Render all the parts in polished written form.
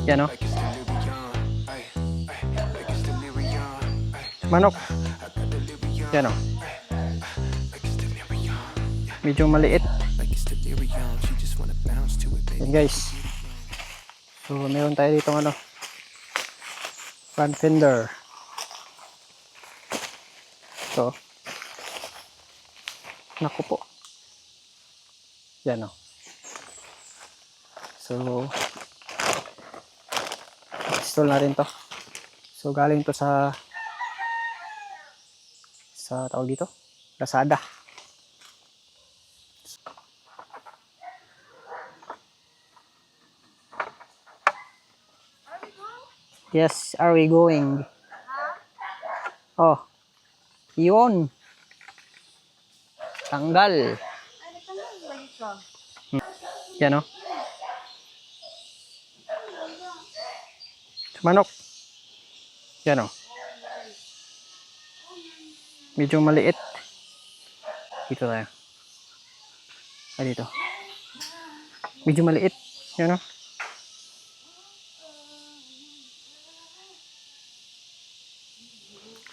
Yan o. Manok. Yan o. Medyo maliit. Yan guys. So meron tayo dito ano, front fender. So naku po. Yan o. So install na rin to. So galing to sa tawag dito, Lazada. Yes, are we going? Oh, yun. Tanggal. Yan o. Manok. Yan o. Medyo maliit. Dito tayo. Dito. Medyo maliit. Yan o.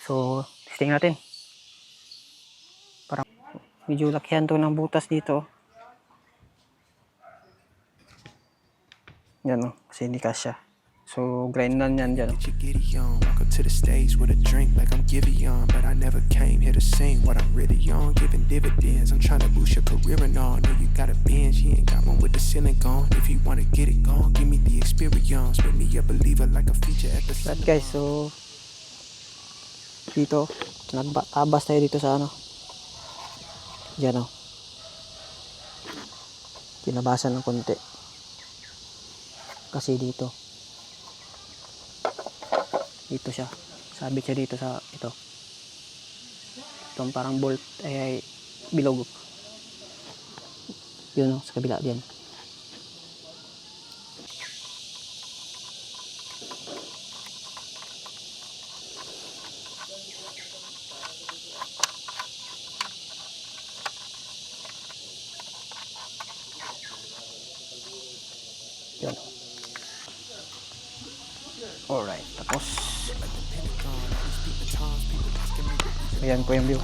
So, testing natin. Parang medyo lakihan to ng butas dito. Yan o, kasi hindi kasya. So, grind lang yan dyan. Welcome to the stage with a drink like I'm Giveon, but I never came here to sing what I'm really on, giving dividends. I'm trying to boost your career and all. Know you got a binge, you ain't got one with the ceiling gone. If you want to get it gone, give me the experience. Make me a believer like a feature at the start. Guys, so dito, nagtabas tayo dito sa ano. Yan o. Tinabasan ng konti. Kasi dito siya, sabit siya dito sa ito. Itong parang bolt ay bilog. Yun o, sa kabila diyan. Yan. Alright, tapos ayan po yung view.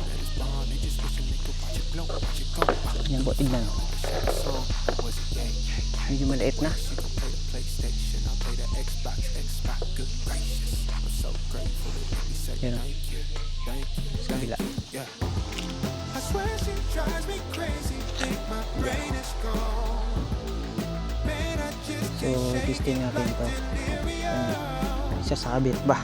Yan po, tignan. Medyo maliit na. Yan o. Sa kabila. So, testing natin ito. Sasabit ba?